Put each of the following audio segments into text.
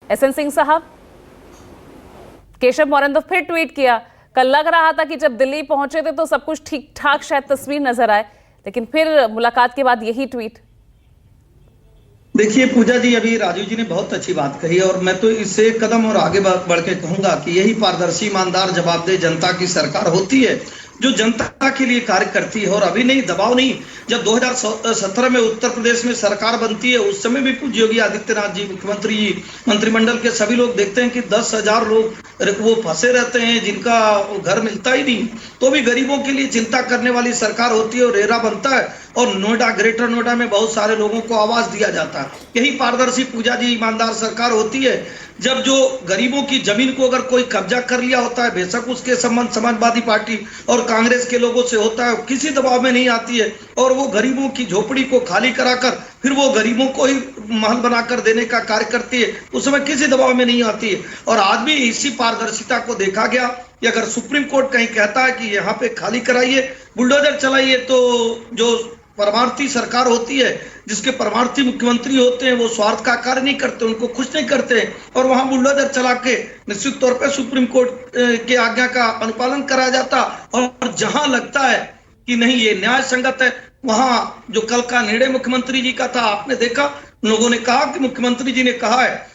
SN Singh साहब, केशव मौर्य ने तो फिर ट्वीट किया। कल लग रहा था कि जब दिल्ली पहुंचे थे तो सब कुछ ठीक ठाक शायद तस्वीर नजर आए, लेकिन फिर मुलाकात के बाद यही ट्वीट। देखिए पूजा जी, अभी राजीव जी ने बहुत अच्छी बात कही और मैं तो इससे एक कदम और आगे बढ़ के कहूंगा कि यही पारदर्शी, ईमानदार, जवाबदेह जनता की सरकार होती है जो जनता के लिए कार्य करती है। और अभी नहीं, दबाव नहीं। जब 2017 में उत्तर प्रदेश में सरकार बनती है उस समय भी पूज्य योगी आदित्यनाथ जी, मुख्यमंत्री जी, मंत्रिमंडल के सभी लोग देखते हैं कि 10,000 लोग वो फंसे रहते हैं जिनका घर मिलता ही नहीं, तो भी गरीबों के लिए चिंता करने वाली सरकार होती है और रेरा बनता है और नोएडा, ग्रेटर नोएडा में बहुत सारे लोगों को आवास दिया जाता है। यही पारदर्शी, पूजा जी, ईमानदार सरकार होती है जब जो गरीबों की जमीन को अगर कोई कब्जा कर लिया होता है, बेशक उसके संबंध समाजवादी पार्टी और कांग्रेस के लोगों से होता है, किसी दबाव में नहीं आती है और वो गरीबों की झोपड़ी को खाली कराकर फिर वो गरीबों को ही महल बनाकर देने का कार्य करती है, उस समय किसी दबाव में नहीं आती है। और आज भी इसी पारदर्शिता को देखा गया कि अगर सुप्रीम कोर्ट कहीं कहता है कि यहाँ पे खाली कराइए, बुलडोजर चलाइए, तो जो परमार्थी सरकार होती है, जिसके परमार्थी मुख्यमंत्री होते हैं, वो स्वार्थ का कार्य नहीं करते, उनको खुश नहीं करते और वहां बुलडोजर चला के निश्चित तौर पे सुप्रीम कोर्ट के आज्ञा का अनुपालन कराया जाता। और जहां लगता है कि नहीं ये न्याय संगत है, वहां जो कल का निर्णय मुख्यमंत्री जी का था, आपने देखा लोगों ने कहा कि मुख्यमंत्री जी ने कहा है,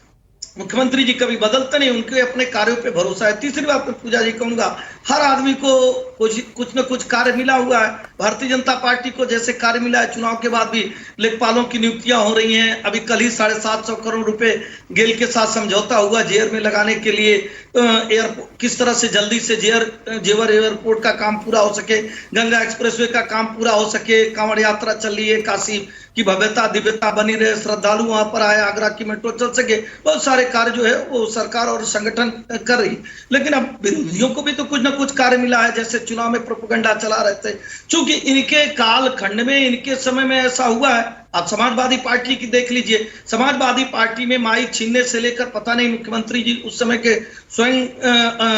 मुख्यमंत्री जी कभी बदलते नहीं, उनके अपने कार्यों पे भरोसा है। तीसरी बात मैं पूजा जी कहूंगा, हर आदमी को कुछ न कुछ कार्य मिला हुआ है। भारतीय जनता पार्टी को जैसे कार्य मिला है, चुनाव के बाद भी लेखपालों की नियुक्तियां हो रही हैं। अभी कल ही 750 करोड़ रुपए गेल के साथ समझौता हुआ जेवर में लगाने के लिए, एयरपोर्ट किस तरह से जल्दी से जेवर एयरपोर्ट का काम पूरा हो सके, गंगा एक्सप्रेसवे का काम पूरा हो सके, कांवड़ यात्रा चल रही है, काशी की भव्यता दिव्यता बनी रहे, श्रद्धालु वहां पर आए, आगरा की मेट्रो चल सके, बहुत सारे कार्य जो है वो सरकार और संगठन कर रही। लेकिन अब विरोधियों को भी तो कुछ ना कुछ कार्य मिला है, जैसे चुनाव में प्रोपेगेंडा चला रहे थे। चूंकि इनके काल खंड में, इनके समय में ऐसा हुआ है। आप समाजवादी पार्टी की देख लीजिए, समाजवादी पार्टी में माइक छीनने से लेकर पता नहीं मुख्यमंत्री जी उस समय के स्वयं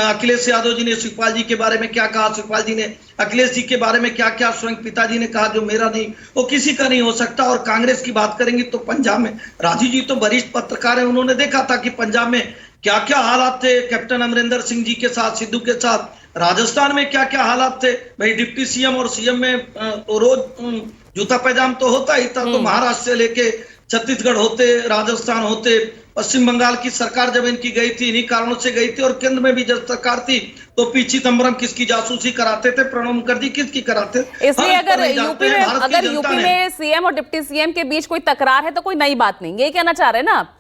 अखिलेश यादव जी ने शिवपाल जी के बारे में क्या कहा, शिवपाल जी ने अखिलेश जी के बारे में क्या क्या स्वयं पिताजी ने कहा, जो मेरा नहीं वो किसी का नहीं हो सकता। और कांग्रेस की बात करेंगे तो पंजाब में राजीव जी तो वरिष्ठ पत्रकार है, उन्होंने देखा था कि पंजाब में क्या क्या हालात थे, कैप्टन अमरिंदर सिंह जी के साथ, सिद्धू के साथ। राजस्थान में क्या क्या हालात थे भाई, डिप्टी सीएम और सीएम में तो रोज जूता पैजाम तो होता ही था। तो महाराष्ट्र से लेके छत्तीसगढ़ होते, राजस्थान होते, पश्चिम बंगाल की सरकार जब इनकी गई थी, इन्हीं कारणों से गई थी। और केंद्र में भी जब सरकार थी तो पी चिदम्बरम किसकी जासूसी कराते थे, प्रणब मुखर्जी किसकी कराते थे। इसलिए अगर यूपी में सीएम और डिप्टी सीएम के बीच कोई तकरार है तो कोई नई बात नहीं, ये कहना चाह रहे हैं ना आप?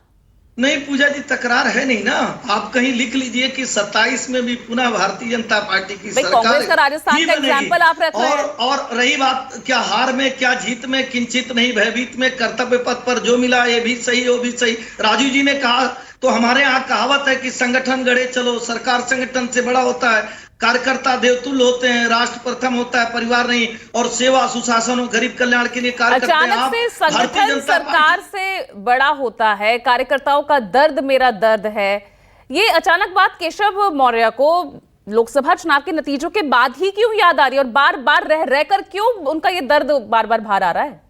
नहीं पूजा जी, तकरार है नहीं ना। आप कहीं लिख लीजिए कि 27 में भी पुनः भारतीय जनता पार्टी की सरकार, कांग्रेस का राजस्थान का एग्जांपल आप रख रहे हैं। और रही बात क्या हार में क्या जीत में, किंचित नहीं भयभीत में, कर्तव्य पथ पर जो मिला ये भी सही वो भी सही। राजीव जी ने कहा तो हमारे यहाँ कहावत है कि संगठन गढ़े चलो, सरकार संगठन से बड़ा होता है, कार्यकर्ता देवतुल्य होते हैं, राष्ट्र प्रथम होता है, परिवार नहीं। और सेवा, सुशासन और गरीब कल्याण के लिए कार्य करते हैं। अचानक से संगठन सरकार से बड़ा होता है, कार्यकर्ताओं का दर्द मेरा दर्द है, ये अचानक बात केशव मौर्य को लोकसभा चुनाव के नतीजों के बाद ही क्यों याद आ रही है और बार बार रह कर क्यों उनका ये दर्द बार बार बाहर आ रहा है?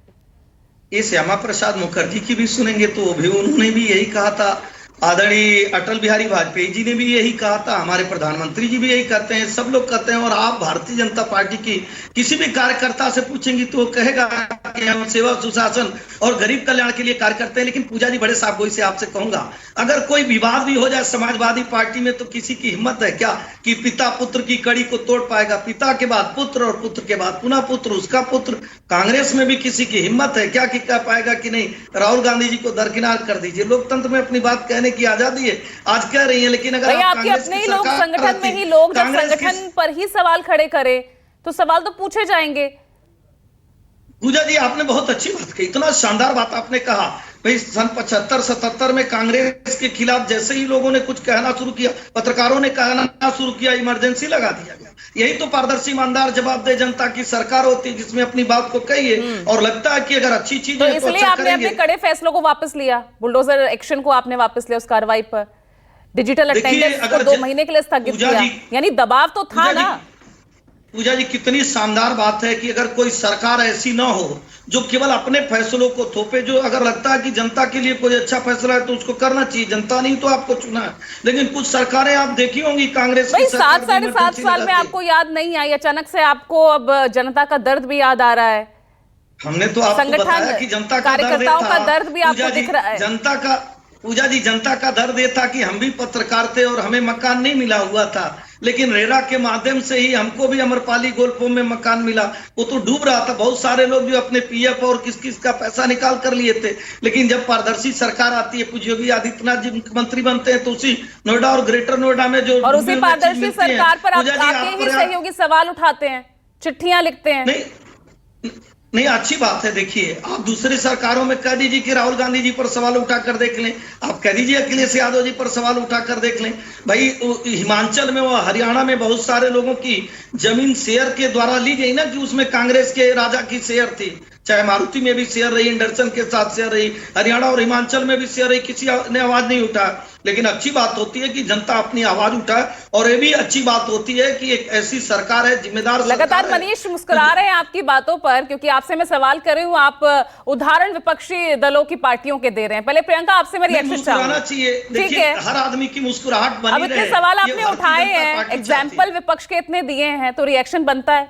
ये श्यामा प्रसाद मुखर्जी की भी सुनेंगे तो भी उन्होंने भी यही कहा था, आदरणीय अटल बिहारी वाजपेयी जी ने भी यही कहा था, हमारे प्रधानमंत्री जी भी यही कहते हैं, सब लोग कहते हैं। और आप भारतीय जनता पार्टी की किसी भी कार्यकर्ता से पूछेंगे तो वो कहेगा कि हम सेवा, सुशासन और गरीब कल्याण के लिए कार्य करते हैं। लेकिन पूजा जी, बड़े साफगोई से आपसे कहूंगा, अगर कोई विवाद भी हो जाए समाजवादी पार्टी में तो किसी की हिम्मत है क्या कि पिता पुत्र की कड़ी को तोड़ पाएगा? पिता के बाद पुत्र और पुत्र के बाद पुनः पुत्र, उसका पुत्र। कांग्रेस में भी किसी की हिम्मत है क्या कि कह पाएगा कि नहीं राहुल गांधी जी को दरकिनार कर दीजिए? लोकतंत्र में अपनी बात कहने की आजादी है, आज कह रही है। लेकिन अगर आपके अपने ही लोग, संगठन में ही लोग जब संगठन पर ही सवाल खड़े करें तो सवाल तो पूछे जाएंगे। पूजा जी, आपने बहुत अच्छी बात कही, इतना शानदार बात आपने कहा भाई। सन 75-77 में कांग्रेस के खिलाफ जैसे ही लोगों ने कुछ कहना शुरू किया, पत्रकारों ने कहना शुरू किया, इमरजेंसी लगा दिया गया। यही तो पारदर्शी, ईमानदार, जवाबदेह जनता की सरकार होती है, जिसमें अपनी बात को कहिए। और लगता है कि अगर अच्छी चीज तो इसलिए आपने अपने कड़े फैसलों को वापस लिया, बुलडोजर एक्शन को आपने वापस लिया, उस कार्रवाई पर डिजिटल अटेंडेंस को 2 महीने के लिए स्थगित किया, यानी दबाव तो था ना। पूजा जी कितनी शानदार बात है कि अगर कोई सरकार ऐसी ना हो जो केवल अपने फैसलों को थोपे, जो अगर लगता है कि जनता के लिए कोई अच्छा फैसला है तो उसको करना चाहिए, जनता नहीं तो आपको चुना है। लेकिन कुछ सरकारें आप देखी होंगी कांग्रेस भाई की सरकार 7-7.5 साल में आपको याद नहीं आई, अचानक से आपको अब जनता का दर्द भी याद आ रहा है। हमने तो आपको बताया कि जनता का कार्यकर्ताओं का दर्द भी आपको दिख रहा है। पूजा जी जनता का दर्द ये था कि हम भी पत्रकार थे और हमें मकान नहीं मिला हुआ था, लेकिन रेरा के माध्यम से ही हमको भी अमरपाली गोल्फों में मकान मिला। वो तो डूब रहा था, बहुत सारे लोग जो अपने पीएफ और किस किस का पैसा निकाल कर लिए थे। लेकिन जब पारदर्शी सरकार आती है, पूज्य योगी आदित्यनाथ जी मुख्यमंत्री बनते हैं, तो उसी नोएडा और ग्रेटर नोएडा में जो और उसी पारदर्शी सरकार पर आप आके ही सहयोगी सवाल उठाते हैं, चिट्ठियां लिखते हैं। नहीं, अच्छी बात है। देखिए, आप दूसरी सरकारों में कह दीजिए कि राहुल गांधी जी पर सवाल उठाकर देख लें, आप कह दीजिए अखिलेश यादव जी पर सवाल उठाकर देख लें। भाई हिमाचल में व हरियाणा में बहुत सारे लोगों की जमीन शेयर के द्वारा ली गई ना, कि उसमें कांग्रेस के राजा की शेयर थी, चाहे मारुति में भी शेयर रही, इंडरसन के साथ शेयर रही, हरियाणा और हिमाचल में भी शेयर रही, किसी ने आवाज नहीं उठाया। लेकिन अच्छी बात होती है कि जनता अपनी आवाज उठाए, और ये भी अच्छी बात होती है कि एक ऐसी सरकार है, जिम्मेदार लगातार मनीष मुस्कुरा रहे हैं आपकी बातों पर, क्योंकि आपसे मैं सवाल कर रही हूं, आप उदाहरण विपक्षी दलों की पार्टियों के दे रहे हैं। पहले प्रियंका आपसे मैं रिएक्शन चाहूंगी। चाहिए, देखिए हर आदमी की मुस्कुराहट बनी अब इतने सवाल आपने उठाए हैं, एग्जाम्पल विपक्ष के इतने दिए हैं, तो रिएक्शन बनता है।